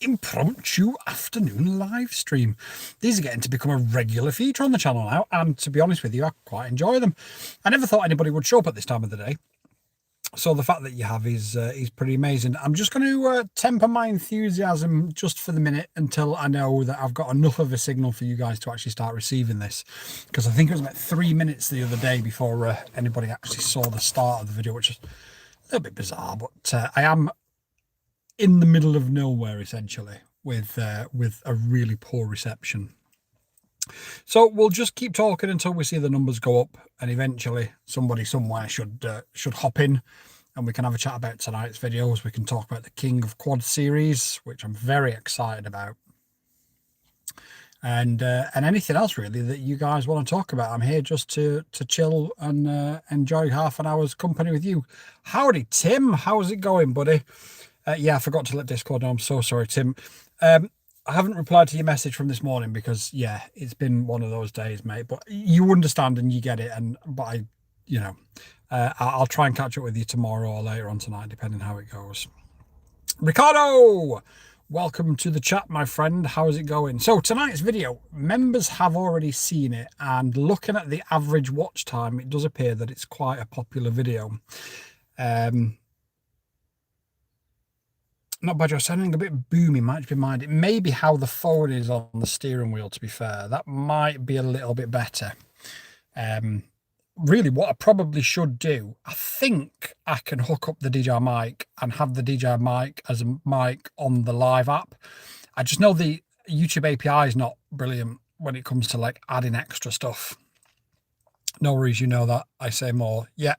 impromptu afternoon live stream. These are getting to become a regular feature on the channel now, and to be honest with you, I quite enjoy them. I never thought anybody would show up at this time of the day, so the fact that you have is pretty amazing. I'm just going to temper my enthusiasm just for the minute until I know that I've got enough of a signal for you guys to actually start receiving this, because I think it was about 3 minutes the other day before anybody actually saw the start of the video, which is a little bit bizarre, but I am in the middle of nowhere essentially with a really poor reception. So we'll just keep talking until we see the numbers go up, and eventually somebody somewhere should hop in and we can have a chat about tonight's videos. We can talk about the King of Quad series, which I'm very excited about, and anything else really that you guys want to talk about. I'm here just to chill and enjoy half an hour's company with you. Howdy, Tim. How's it going, buddy? Yeah, I forgot to let Discord know. I'm so sorry, Tim. I haven't replied to your message from this morning because, yeah, it's been one of those days, mate. But you understand and you get it. But I'll try and catch up with you tomorrow or later on tonight, depending how it goes. Ricardo, welcome to the chat, my friend. How's it going? So tonight's video, members have already seen it, and looking at the average watch time, it does appear that it's quite a popular video. Not bad, you're sounding a bit boomy, might be mind. It may be how the phone is on the steering wheel, to be fair. That might be a little bit better. Really, what I probably should do, I think I can hook up the DJI mic and have the DJI mic as a mic on the live app. I just know the YouTube API is not brilliant when it comes to like adding extra stuff. No worries, you know that. I say more. Yeah.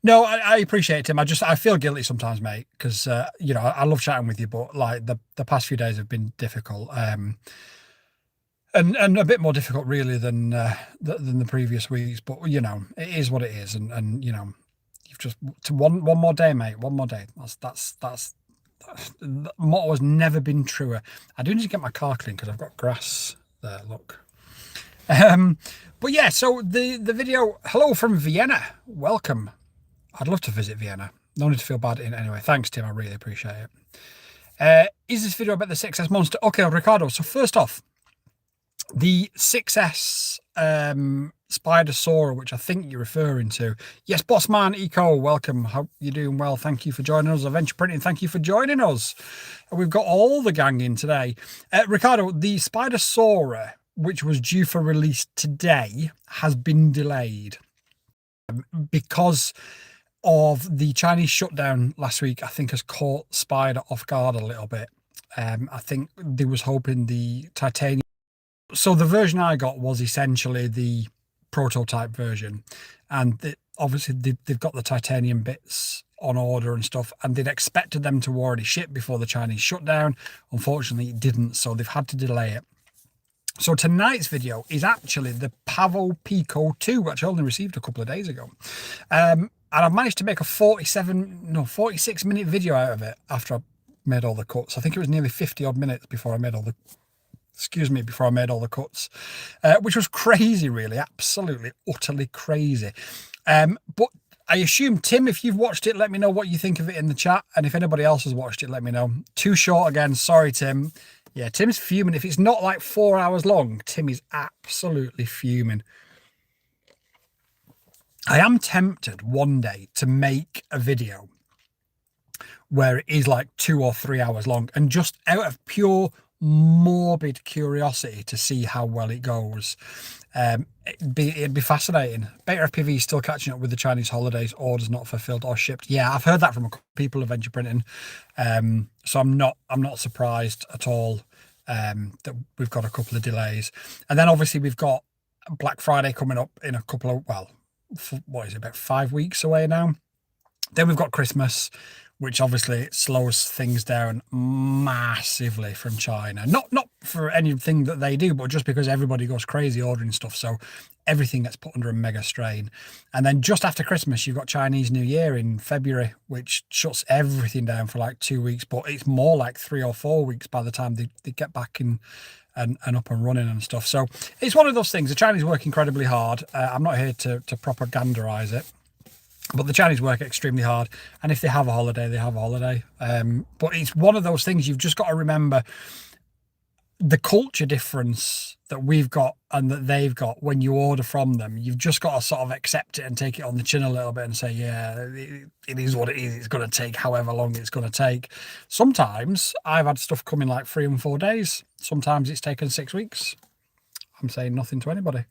No, I appreciate it, Tim. I feel guilty sometimes, mate, because I love chatting with you, but like the past few days have been difficult. And a bit more difficult really than the previous weeks. But it is what it is, and you've just one more day, mate. One more day. That's the motto has never been truer. I do need to get my car clean because I've got grass there. Look. But yeah, so the video, hello from Vienna, welcome. I'd love to visit Vienna. No need to feel bad in anyway. Thanks, Tim, I really appreciate it. Is this video about the 6S Monster? Okay, Ricardo, so first off, the 6S Spider Sora, which I think you're referring to. Yes, Bossman Eco, welcome. Hope you're doing well. Thank you for joining us. Adventure Printing, thank you for joining us. We've got all the gang in today. Ricardo, the Spider Sora, which was due for release today, has been delayed because of the Chinese shutdown last week. I think has caught Spider off guard a little bit. I think they was hoping the titanium. So the version I got was essentially the prototype version, and obviously they've got the titanium bits on order and stuff, and they'd expected them to already ship before the Chinese shutdown. Unfortunately, it didn't, so they've had to delay it. So tonight's video is actually the Pavo Pico 2, which I only received a couple of days ago. And I've managed to make a 46-minute video out of it after I made all the cuts. I think it was nearly 50 odd minutes before I made all the, cuts, which was crazy, really, absolutely, utterly crazy. But I assume, Tim, if you've watched it, let me know what you think of it in the chat. And if anybody else has watched it, let me know. Too short again. Sorry, Tim. Yeah, Tim's fuming. If it's not like 4 hours long, Tim is absolutely fuming. I am tempted one day to make a video where it is like 2 or 3 hours long, and just out of pure morbid curiosity to see how well it goes. It'd be fascinating. Beta FPV is still catching up with the Chinese holidays, orders not fulfilled or shipped. Yeah, I've heard that from a couple of people of Adventure Printing. So I'm not surprised at all that we've got a couple of delays. And then obviously we've got Black Friday coming up in a couple of, well, what is it, about 5 weeks away now. Then we've got Christmas, which obviously slows things down massively from China. Not for anything that they do, but just because everybody goes crazy ordering stuff. So everything gets put under a mega strain. And then just after Christmas, you've got Chinese New Year in February, which shuts everything down for like 2 weeks. But it's more like 3 or 4 weeks by the time they get back in and up and running and stuff. So it's one of those things. The Chinese work incredibly hard. I'm not here to propagandize it. But the Chinese work extremely hard, and if they have a holiday, they have a holiday. But it's one of those things you've just got to remember the culture difference that we've got and that they've got when you order from them. You've just got to sort of accept it and take it on the chin a little bit and say, yeah, it is what it is. It's going to take however long it's going to take. Sometimes I've had stuff come in like 3 and 4 days. Sometimes it's taken 6 weeks. I'm saying nothing to anybody.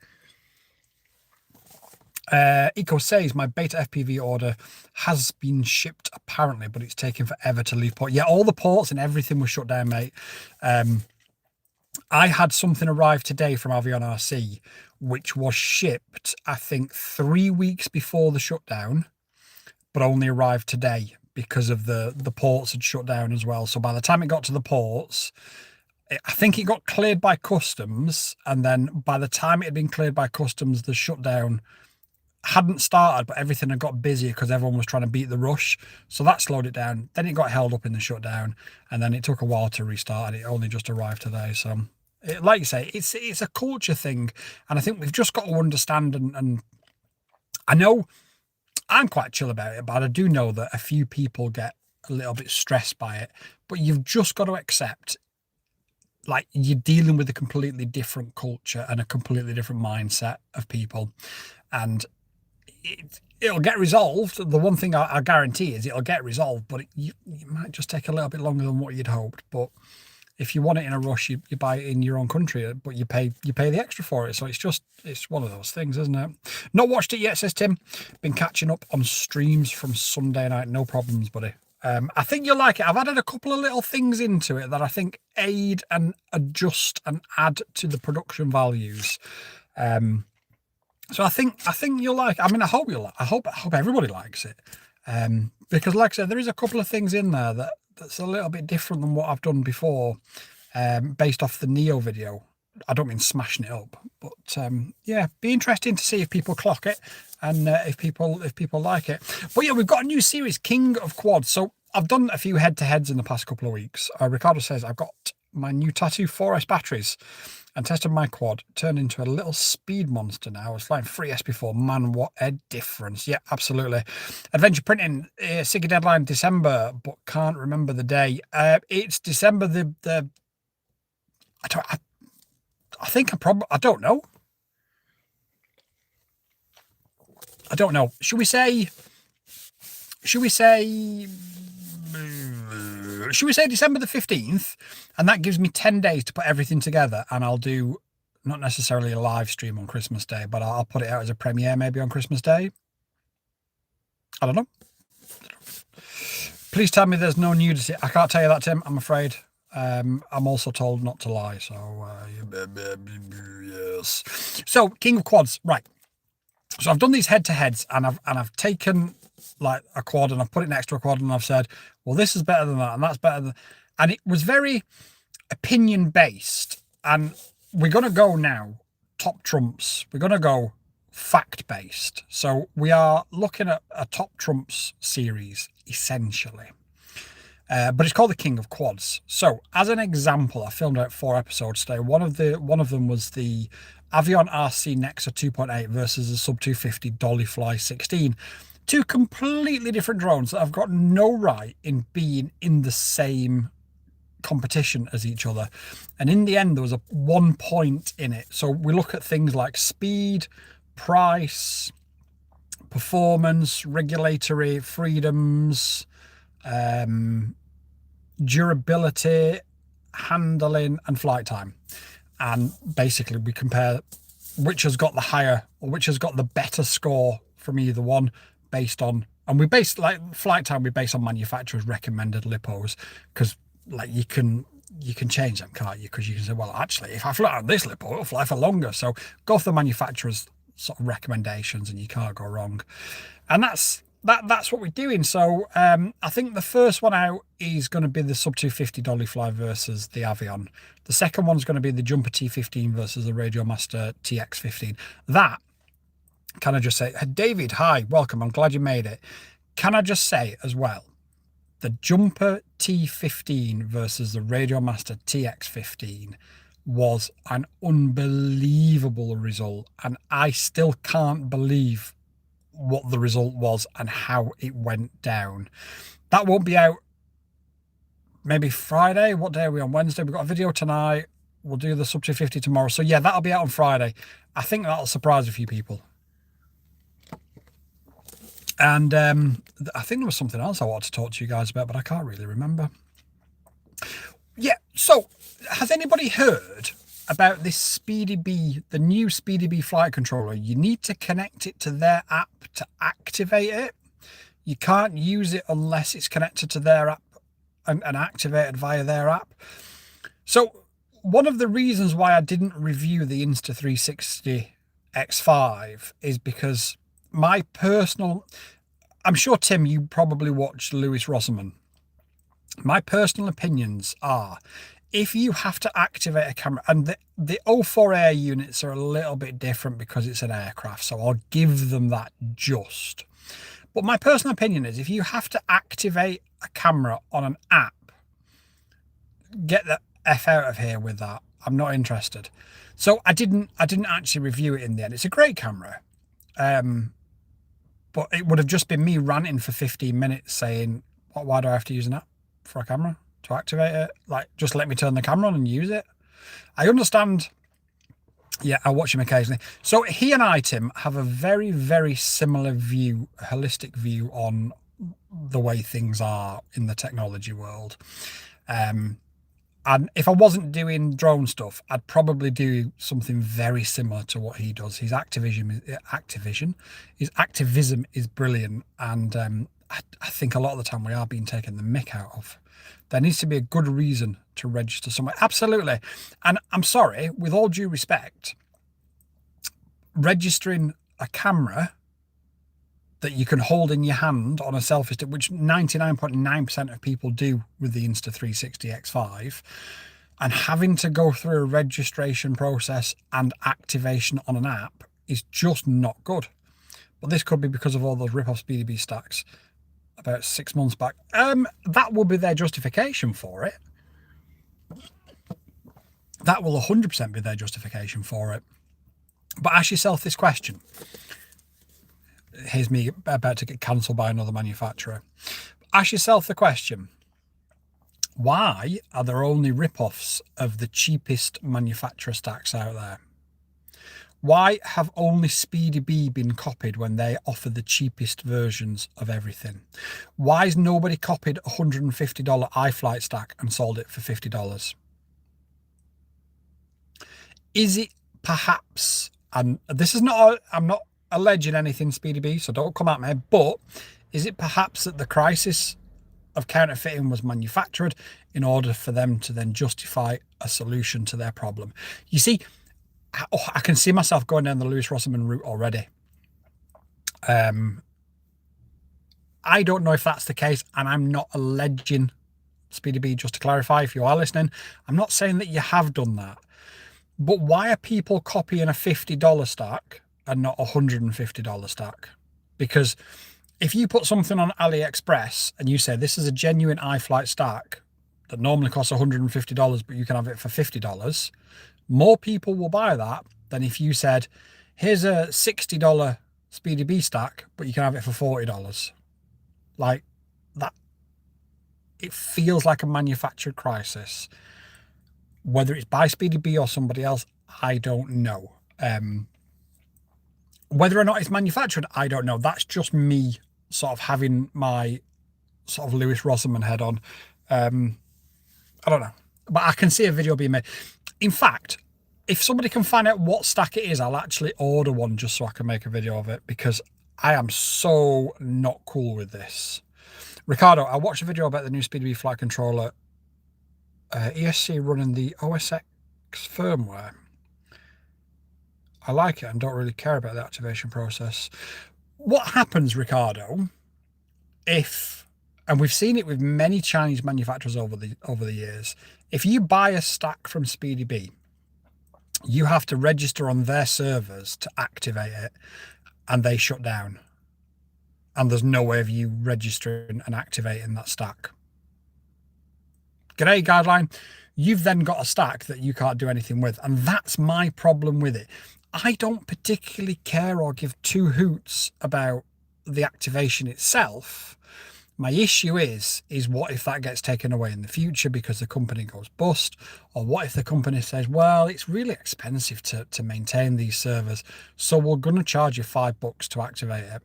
Eco says my beta FPV order has been shipped apparently, but it's taking forever to leave port. Yeah, all the ports and everything was shut down, mate. I had something arrive today from Avion RC, which was shipped, I think, 3 weeks before the shutdown, but only arrived today because of the ports had shut down as well. So by the time it got to the ports, I think it got cleared by customs, and then by the time it had been cleared by customs, the shutdown hadn't started, but everything had got busy because everyone was trying to beat the rush. So that slowed it down. Then it got held up in the shutdown, and then it took a while to restart, and it only just arrived today. So, like you say, it's a culture thing, and I think we've just got to understand. And I know I'm quite chill about it, but I do know that a few people get a little bit stressed by it. But you've just got to accept, like, you're dealing with a completely different culture and a completely different mindset of people, and it'll get resolved. The one thing I guarantee is it'll get resolved, but you might just take a little bit longer than what you'd hoped. But if you want it in a rush, you buy it in your own country, but you pay the extra for it. So it's one of those things, isn't it? Not watched it yet, says Tim. Been catching up on streams from Sunday night. No problems, buddy. I think you'll like it. I've added a couple of little things into it that I think aid and adjust and add to the production values. So I think you'll like it. I mean, I hope you'll. I hope everybody likes it, because, like I said, there is a couple of things in there that's a little bit different than what I've done before, based off the Neo video. I don't mean smashing it up, but yeah, be interesting to see if people clock it and if people like it. But yeah, we've got a new series, King of Quads. So I've done a few head-to-heads in the past couple of weeks. Ricardo says I've got my new Tattoo 4S batteries and tested my quad. Turned into a little speed monster now. I was flying 3S before. Man, what a difference. Yeah, absolutely. Adventure Printing, SIGA deadline December, but can't remember the day. It's December the I think I don't know. Should we say December the 15th? And that gives me 10 days to put everything together, and I'll do not necessarily a live stream on Christmas Day, but I'll put it out as a premiere maybe on Christmas Day. I don't know. Please tell me there's no nudity. I can't tell you that, Tim, I'm afraid. I'm also told not to lie, so yes. So King of Quads, right? So I've done these head-to-heads, and I've taken like a quad and I've put it next to a quad, and I've said, well, this is better than that, and that's better than, and it was very opinion based. And we're gonna go now top trumps. We're gonna go fact based. So we are looking at a top trumps series essentially. But it's called the King of Quads. So as an example, I filmed out 4 episodes today. One of them was the Avion RC Nexa 2.8 versus the Sub 250 Dollyfly 16. 2 completely different drones that have got no right in being in the same competition as each other. And in the end, there was 1 point in it. So we look at things like speed, price, performance, regulatory freedoms, durability, handling, and flight time. And basically we compare which has got the higher or which has got the better score from either one based on, and we base, like flight time, we base on manufacturers recommended lipos, because like you can change them, can't you? Because you can say, well, actually, if I fly on this lipo, it'll fly for longer. So go for the manufacturer's sort of recommendations and you can't go wrong. And that's what we're doing. So I think the first one out is going to be the Sub 250 Dollyfly versus the Avion. The second one's going to be the Jumper T15 versus the Radiomaster TX15. That, can I just say, David, hi, welcome. I'm glad you made it. Can I just say as well, the Jumper T15 versus the Radiomaster TX15 was an unbelievable result. And I still can't believe what the result was and how it went down. That won't be out maybe Friday. What day are we on? Wednesday. We've got a video tonight. We'll do the sub 250 tomorrow. So yeah, that'll be out on Friday. I think that'll surprise a few people. And I think there was something else I wanted to talk to you guys about, but I can't really remember. Yeah, so has anybody heard about this SpeedyBee, the new SpeedyBee flight controller? You need to connect it to their app to activate it. You can't use it unless it's connected to their app and activated via their app. So one of the reasons why I didn't review the Insta360 X5 is because my personal, I'm sure, Tim, you probably watched Lewis Rossman. My personal opinions are, if you have to activate a camera, and the O4 Air units are a little bit different because it's an aircraft, so I'll give them that just. But my personal opinion is, if you have to activate a camera on an app, get the F out of here with that. I'm not interested. So I didn't actually review it in the end. It's a great camera. But it would have just been me ranting for 15 minutes saying, why do I have to use an app for a camera to activate it? Like, just let me turn the camera on and use it. I understand. Yeah, I watch him occasionally. So he and I, Tim, have a very, very similar view, a holistic view on the way things are in the technology world. And if I wasn't doing drone stuff, I'd probably do something very similar to what he does. His activism is brilliant. And I think a lot of the time we are being taken the mick out of. There needs to be a good reason to register somewhere. Absolutely. And I'm sorry, with all due respect, registering a camera that you can hold in your hand on a selfie stick, which 99.9% of people do with the Insta360 X5, and having to go through a registration process and activation on an app is just not good. But this could be because of all those rip-off SpeedyBee stacks about 6 months back. That will be their justification for it. That will 100% be their justification for it. But ask yourself this question. Here's me about to get cancelled by another manufacturer. Ask yourself the question, why are there only rip-offs of the cheapest manufacturer stacks out there? Why have only SpeedyBee been copied when they offer the cheapest versions of everything? Why has nobody copied a $150 iFlight stack and sold it for $50? Is it perhaps, and this is not, I'm not alleging anything, SpeedyBee, so don't come at me, but is it perhaps that the crisis of counterfeiting was manufactured in order for them to then justify a solution to their problem? You see, I can see myself going down the Lewis Rossman route already. I don't know if that's the case, and I'm not alleging SpeedyBee, just to clarify, if you are listening, I'm not saying that you have done that. But why are people copying a $50 stack and not a $150 stack? Because if you put something on AliExpress and you say this is a genuine iFlight stack that normally costs $150, but you can have it for $50, more people will buy that than if you said, here's a $60 SpeedyBee stack, but you can have it for $40. Like that, it feels like a manufactured crisis. Whether it's by SpeedyBee or somebody else, I don't know. Whether or not it's manufactured, I don't know. That's just me sort of having my sort of Lewis Rossman head on. I don't know. But I can see a video being made. In fact, if somebody can find out what stack it is, I'll actually order one just so I can make a video of it, because I am so not cool with this. Ricardo, I watched a video about the new SpeedyBee flight controller. ESC running the OS X firmware. I like it and don't really care about the activation process. What happens, Ricardo, if, and we've seen it with many Chinese manufacturers over the years, if you buy a stack from SpeedyBee, you have to register on their servers to activate it, and they shut down. And there's no way of you registering and activating that stack. G'day, Guideline. You've then got a stack that you can't do anything with. And that's my problem with it. I don't particularly care or give two hoots about the activation itself. My issue is what if that gets taken away in the future because the company goes bust? Or what if the company says, well, it's really expensive to maintain these servers, so we're going to charge you $5 to activate it.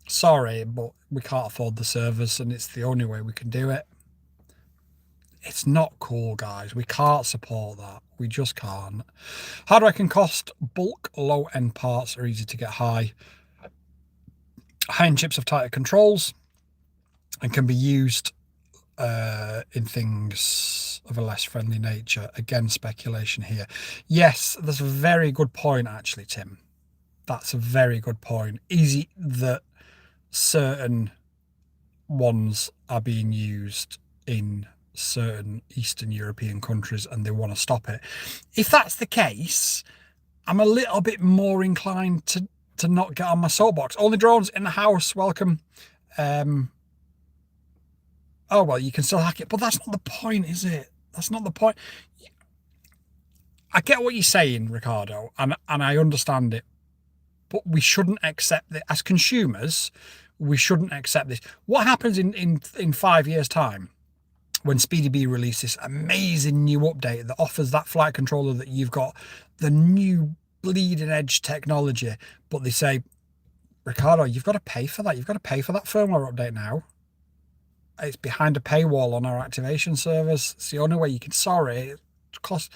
Sorry, but we can't afford the servers and it's the only way we can do it. It's not cool, guys. We can't support that. We just can't. Hardware can cost bulk, low-end parts are easy to get high. High-end chips have tighter controls and can be used in things of a less friendly nature. Again, speculation here. Yes, that's a very good point, actually, Tim. That's a very good point. Easy that certain ones are being used in certain Eastern European countries and they want to stop it. If that's the case, I'm a little bit more inclined to not get on my soapbox. Only drones in the house, welcome. Oh, well, you can still hack it, but that's not the point, is it? That's not the point. I get what you're saying, Ricardo, and I understand it, but we shouldn't accept it. As consumers, we shouldn't accept this. What happens in 5 years' time when SpeedyBee releases this amazing new update that offers that flight controller that you've got, the new bleeding edge technology, but they say, Ricardo, you've got to pay for that. You've got to pay for that firmware update now. It's behind a paywall on our activation servers. It's the only way you can. Sorry, it costs.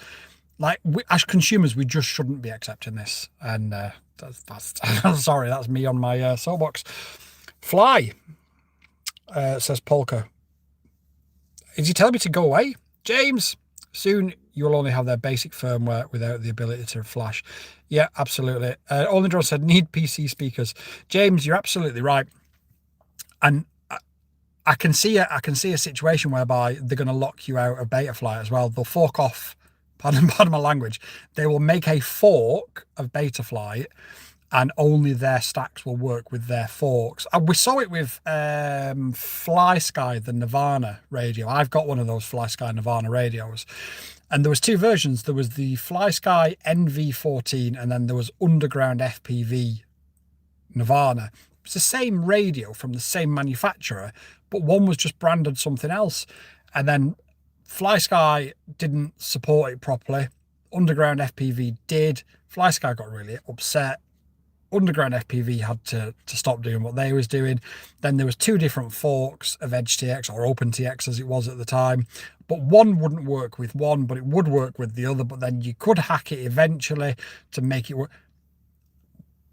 Like, as consumers, we just shouldn't be accepting this. And that's sorry, that's me on my soapbox. Fly, says Polka. Is he telling me to go away? James, soon you'll only have their basic firmware without the ability to flash. Yeah, absolutely. Only Drone said, need PC speakers. James, you're absolutely right. And I can see a situation whereby they're going to lock you out of Betaflight as well. They'll fork off, pardon my language, they will make a fork of Betaflight and only their stacks will work with their forks. And we saw it with FlySky, the Nirvana radio. I've got one of those FlySky Nirvana radios. And there was two versions. There was the FlySky NV14 and then there was Underground FPV Nirvana. It's the same radio from the same manufacturer, but one was just branded something else. And then FlySky didn't support it properly. Underground FPV did. FlySky got really upset. Underground FPV had to stop doing what they was doing. Then there was two different forks of EdgeTX or OpenTX as it was at the time. But one wouldn't work with one, but it would work with the other. But then you could hack it eventually to make it work.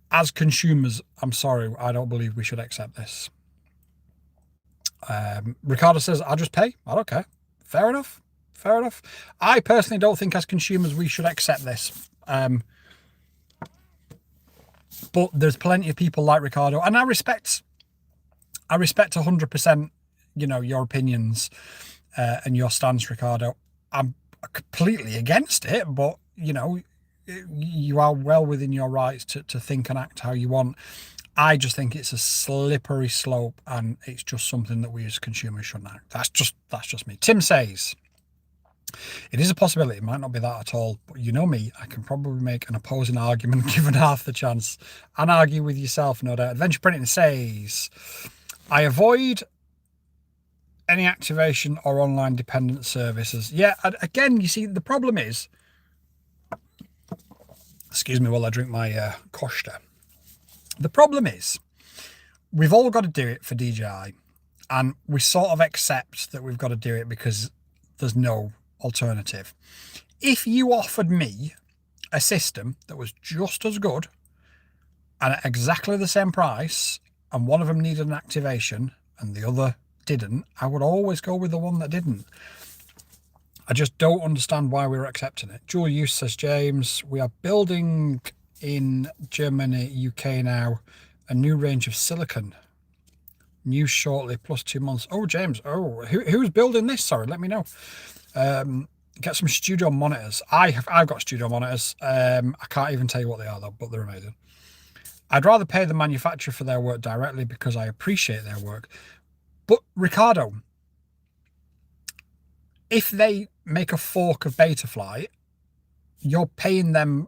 As consumers, I'm sorry, I don't believe we should accept this. Ricardo says, I'll just pay. I don't care. Fair enough. Fair enough. I personally don't think as consumers we should accept this. But there's plenty of people like Ricardo, and I respect 100%, your opinions and your stance, Ricardo. I'm completely against it, but, you are well within your rights to think and act how you want. I just think it's a slippery slope and it's just something that we as consumers shouldn't act. That's just me. Tim says, it is a possibility. It might not be that at all, but you know me, I can probably make an opposing argument given half the chance and argue with yourself, no doubt. Adventure Printing says, I avoid any activation or online dependent services. Yeah, again, you see, the problem is, excuse me while I drink my Costa. The problem is, we've all got to do it for DJI, and we sort of accept that we've got to do it because there's no alternative. If you offered me a system that was just as good and at exactly the same price, and one of them needed an activation and the other didn't, I would always go with the one that didn't. I just don't understand why we're accepting it. Dual use, says James. We are building in Germany, UK now, a new range of silicon. New shortly, plus 2 months. Oh, James. Oh, who's building this? Sorry, let me know. Get some studio monitors. I've got studio monitors. I can't even tell you what they are though, but they're amazing. I'd rather pay the manufacturer for their work directly because I appreciate their work. But Ricardo, if they make a fork of Betaflight, you're paying them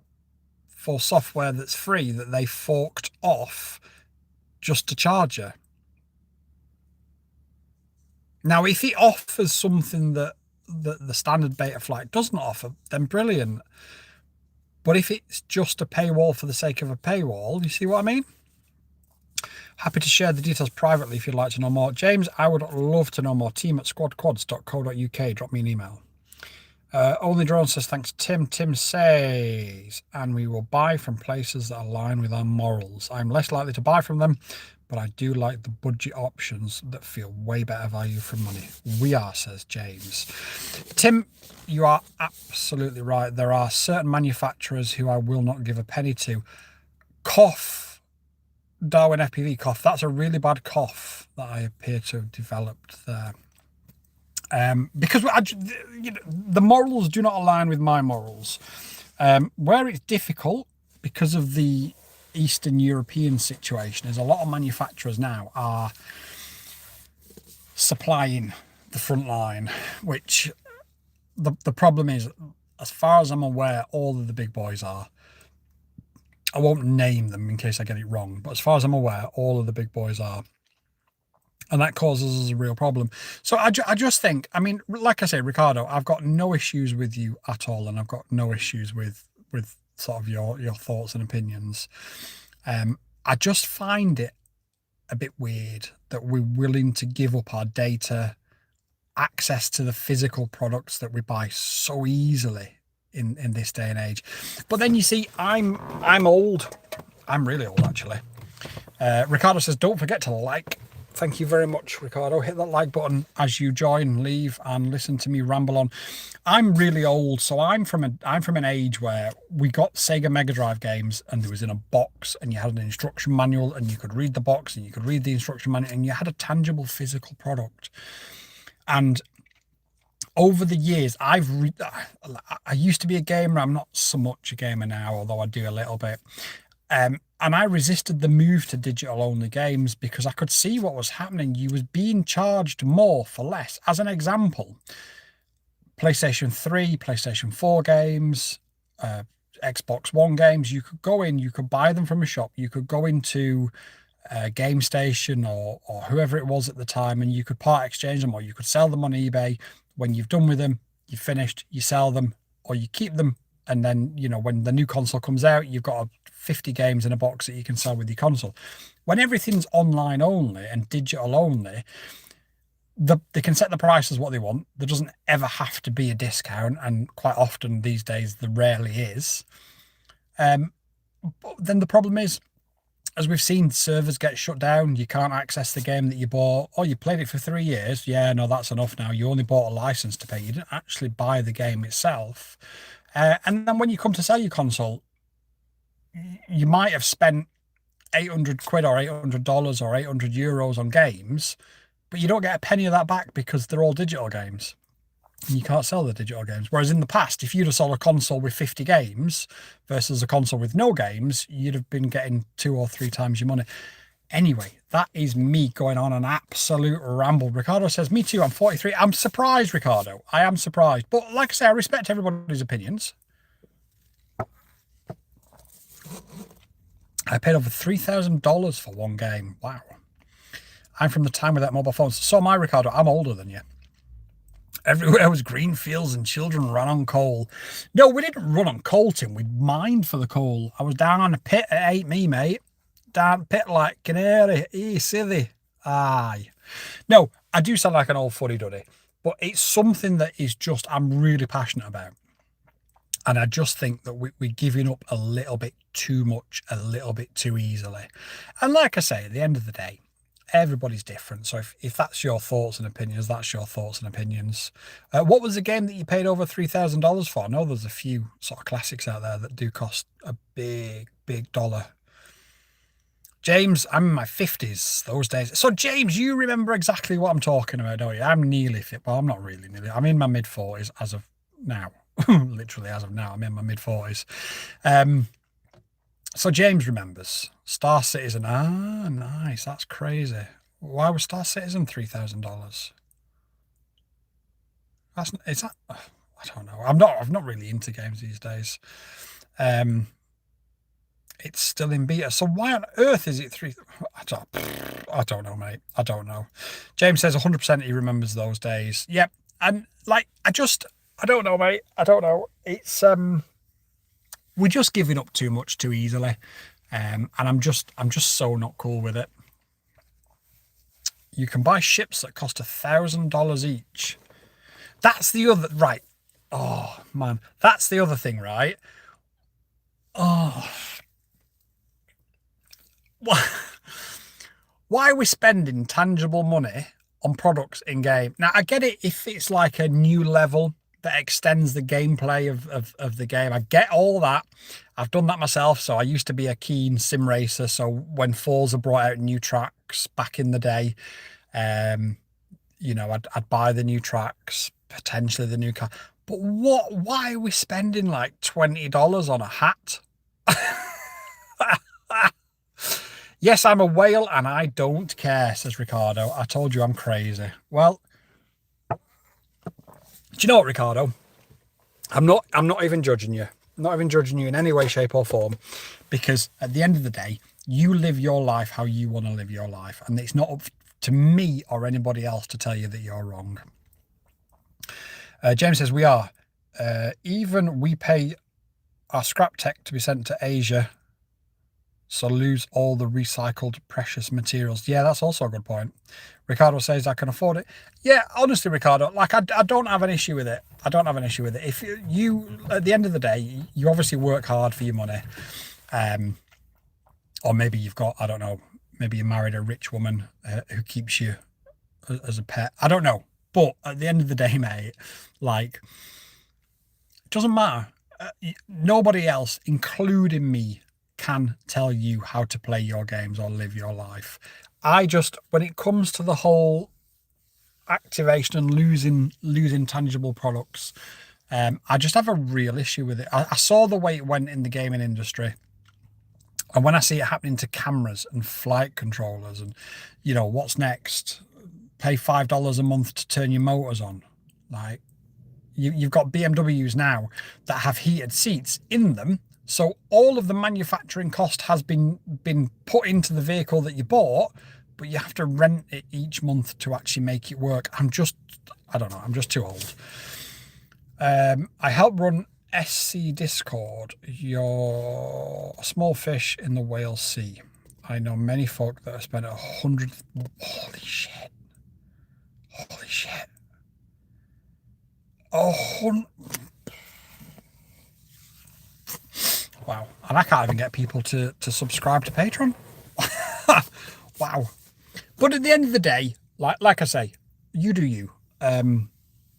for software that's free that they forked off just to charge you. Now, if it offers something that the standard Betaflight doesn't offer, then brilliant. But if it's just a paywall for the sake of a paywall, you see what I mean? Happy to share the details privately if you'd like to know more. James, I would love to know more. team@squadquads.co.uk. Drop me an email. Only Drone says, thanks, Tim. Tim says, and we will buy from places that align with our morals. I'm less likely to buy from them, but I do like the budget options that feel way better value for money. We are, says James. Tim, you are absolutely right. There are certain manufacturers who I will not give a penny to. Cough, Darwin FPV cough. That's a really bad cough that I appear to have developed there. Because the morals do not align with my morals. Where it's difficult, because of the Eastern European situation, is a lot of manufacturers now are supplying the front line, which the problem is, as far as I'm aware, all of the big boys are. I won't name them in case I get it wrong, but as far as I'm aware, all of the big boys are. And that causes us a real problem. So I just think, I mean, like I say, Ricardo, I've got no issues with you at all. And I've got no issues with sort of your thoughts and opinions. I just find it a bit weird that we're willing to give up our data, access to the physical products that we buy so easily in this day and age. But then you see, I'm old. I'm really old, actually. Ricardo says, don't forget to like. Thank you very much, Ricardo. Hit that like button as you join, leave, and listen to me ramble on. I'm really old, so I'm from an age where we got Sega Mega Drive games, and there was in a box, and you had an instruction manual, and you could read the box, and you could read the instruction manual, and you had a tangible physical product. And over the years, I used to be a gamer. I'm not so much a gamer now, although I do a little bit. And I resisted the move to digital-only games because I could see what was happening. You was being charged more for less. As an example, PlayStation 3, PlayStation 4 games, Xbox One games, you could go in, you could buy them from a shop, you could go into a Game Station or whoever it was at the time, and you could part exchange them, or you could sell them on eBay. When you've done with them, you've finished, you sell them, or you keep them. And then, when the new console comes out, you've got 50 games in a box that you can sell with your console. When everything's online only and digital only, they can set the prices what they want. There doesn't ever have to be a discount, and quite often these days there rarely is. But then the problem is, as we've seen, servers get shut down. You can't access the game that you bought. Oh, you played it for 3 years. Yeah, no, that's enough now. You only bought a license to pay. You didn't actually buy the game itself. And then when you come to sell your console, you might have spent 800 quid or $800 or 800 euros on games, but you don't get a penny of that back because they're all digital games. And you can't sell the digital games. Whereas in the past, if you'd have sold a console with 50 games versus a console with no games, you'd have been getting 2 or 3 times your money. Anyway, that is me going on an absolute ramble. Ricardo says, me too, I'm 43. I'm surprised, Ricardo. I am surprised. But like I say, I respect everybody's opinions. I paid over $3,000 for one game. Wow. I'm from the time without mobile phones. So am I, Ricardo. I'm older than you. Everywhere was green fields and children ran on coal. No, we didn't run on coal, Tim. We mined for the coal. I was down on a pit at 8 me, mate. Down pit like canary. Silly. Aye. No, I do sound like an old fuddy-duddy, but it's something that is just, I'm really passionate about. And I just think that we're giving up a little bit too much, a little bit too easily. And like I say, at the end of the day, everybody's different. So if that's your thoughts and opinions, that's your thoughts and opinions. What was the game that you paid over $3,000 for? I know there's a few sort of classics out there that do cost a big, big dollar. James, I'm in my 50s those days. So James, you remember exactly what I'm talking about, don't you? I'm nearly fit. Well, I'm not really nearly. I'm in my mid-40s as of now. Literally as of now, I'm in my mid-40s. So James remembers. Star Citizen. Ah, nice. That's crazy. Why was Star Citizen $3,000? Is that? I don't know. I'm not really into games these days. It's still in beta. So why on earth is it 3? I don't know, mate. I don't know. James says 100% he remembers those days. Yep. And like, I don't know, mate. I don't know. It's, we're just giving up too much too easily. And I'm just so not cool with it. You can buy ships that cost $1,000 each. That's the other, right. Oh man, that's the other thing, right? Oh, why are we spending tangible money on products in game? Now, I get it if it's like a new level that extends the gameplay of the game. I get all that. I've done that myself. So I used to be a keen sim racer. So when Forza brought out new tracks back in the day, you know, I'd buy the new tracks, potentially the new car. But why are we spending like $20 on a hat? Yes, I'm a whale and I don't care, says Ricardo. I told you I'm crazy. Well, do you know what, Ricardo? I'm not even judging you. I'm not even judging you in any way, shape, or form. Because at the end of the day, you live your life how you want to live your life. And it's not up to me or anybody else to tell you that you're wrong. James says we are. Even we pay our scrap tech to be sent to Asia, so lose all the recycled precious materials. Yeah, that's also a good point. Ricardo says I can afford it. Yeah, honestly, Ricardo, like I don't have an issue with it. I don't have an issue with it. If you at the end of the day, you obviously work hard for your money, or maybe you've got, I don't know, maybe you married a rich woman who keeps you as a pet. I don't know, but at the end of the day, mate, like it doesn't matter. Nobody else, including me, can tell you how to play your games or live your life. I just, when it comes to the whole activation and losing tangible products, I just have a real issue with it. I saw the way it went in the gaming industry, and when I see it happening to cameras and flight controllers, and you know what's next, pay $5 a month to turn your motors on. Like you've got BMWs now that have heated seats in them. So all of the manufacturing cost has been put into the vehicle that you bought, but you have to rent it each month to actually make it work. I don't know, I'm just too old. I help run SC Discord. You're a small fish in the whale sea. I know many folk that have spent 100. Holy shit. Wow. And I can't even get people to subscribe to Patreon. Wow. But at the end of the day, like I say, you do you.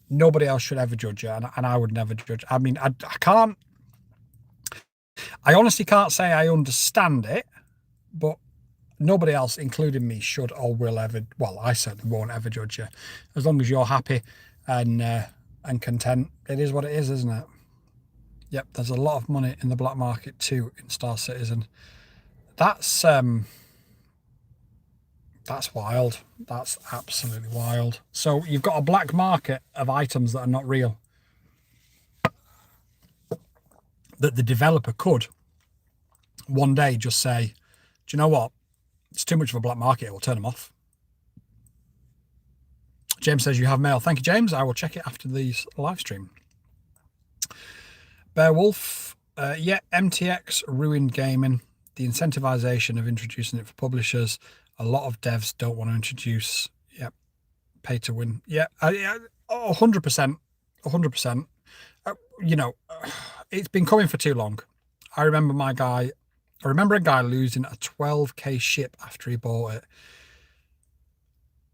Nobody else should ever judge you, and I would never judge. I mean, I honestly can't say I understand it, but nobody else, including me, should or will ever. Well, I certainly won't ever judge you. As long as you're happy and content, it is what it is, isn't it? Yep, there's a lot of money in the black market too in Star Citizen. That's wild. That's absolutely wild. So you've got a black market of items that are not real, that the developer could one day just say, do you know what? It's too much of a black market. We'll turn them off. James says you have mail. Thank you, James. I will check it after the live stream. Beowulf, yeah, MTX ruined gaming. The incentivization of introducing it for publishers. A lot of devs don't want to introduce, pay to win. Yeah, 100%. 100%. You know, it's been coming for too long. I remember a guy losing a 12k ship after he bought it.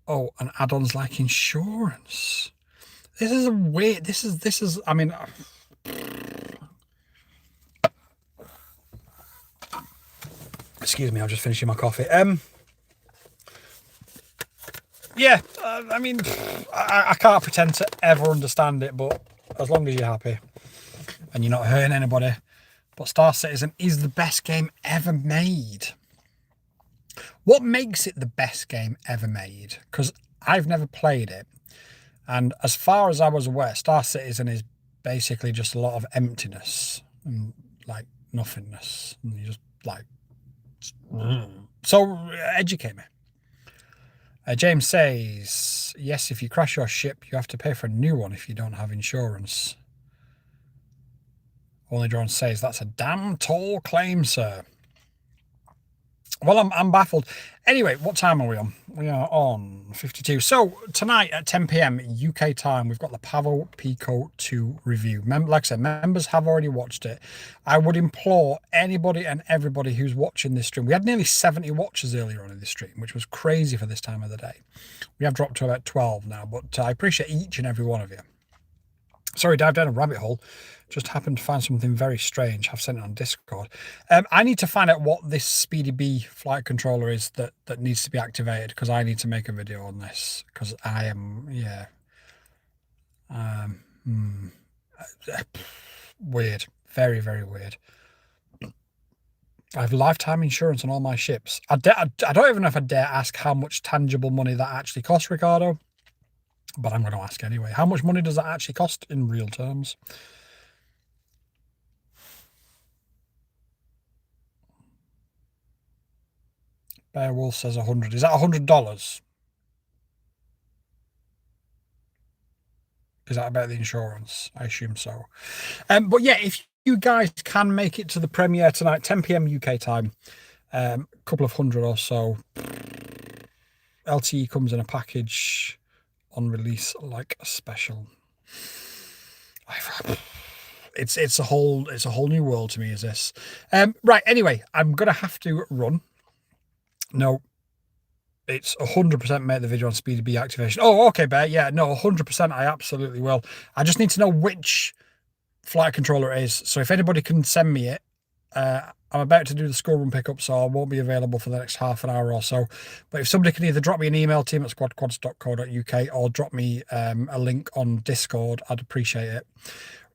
Oh, and add-ons like insurance. This is a weird, this is, I mean, excuse me, I'm just finishing my coffee. Yeah, I mean, I can't pretend to ever understand it, but as long as you're happy and you're not hurting anybody. But Star Citizen is the best game ever made. What makes it the best game ever made? Because I've never played it. And as far as I was aware, Star Citizen is basically just a lot of emptiness and like nothingness. And you're just like, so educate me. James says, yes, if you crash your ship, you have to pay for a new one if you don't have insurance. Only Drone says, that's a damn tall claim, sir. Well, I'm baffled. Anyway, what time are we on? We are on 52. So tonight at 10 p.m. UK time, we've got the Pavel Pico 2 review. Like I said, members have already watched it. I would implore anybody and everybody who's watching this stream. We had nearly 70 watchers earlier on in this stream, which was crazy for this time of the day. We have dropped to about 12 now, but I appreciate each and every one of you. Sorry, dive down a rabbit hole. Just happened to find something very strange. I've sent it on Discord. I need to find out what this Speedy B flight controller is that needs to be activated, because I need to make a video on this, because I am, yeah. Weird. Very, very weird. I have lifetime insurance on all my ships. I don't even know if I dare ask how much tangible money that actually costs, Ricardo. But I'm going to ask anyway. How much money does that actually cost in real terms? Beowulf says 100. Is that $100? Is that about the insurance? I assume so. But yeah, if you guys can make it to the premiere tonight, 10 p.m. UK time, a couple of hundred or so. LTE comes in a package on release, like a special. It's a whole new world to me, is this. Right, anyway, I'm gonna have to run. No, it's 100% make the video on Speedy B activation. Oh, okay, Bear. Yeah, no, 100%. I absolutely will. I just need to know which flight controller it is. So if anybody can send me it, I'm about to do the schoolroom pickup, so I won't be available for the next half an hour or so. But if somebody can either drop me an email, team@squadquads.co.uk, or drop me a link on Discord, I'd appreciate it.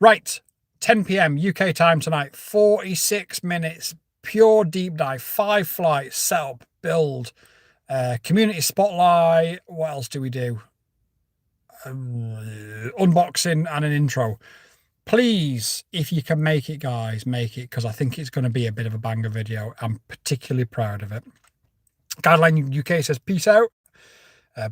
Right, 10 p.m. UK time tonight, 46 minutes, pure deep dive, 5 flights, setup, build, community spotlight. What else do we do? Unboxing and an intro. Please, if you can make it, guys, make it, because I think it's going to be a bit of a banger video. I'm particularly proud of it. Guideline UK says, peace out.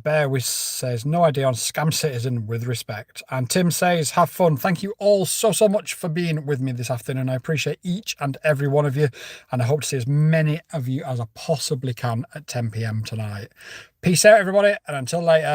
Bear says, no idea on Scam Citizen with respect. And Tim says, have fun. Thank you all so much for being with me this afternoon. I appreciate each and every one of you. And I hope to see as many of you as I possibly can at 10 p.m. tonight. Peace out, everybody. And until later.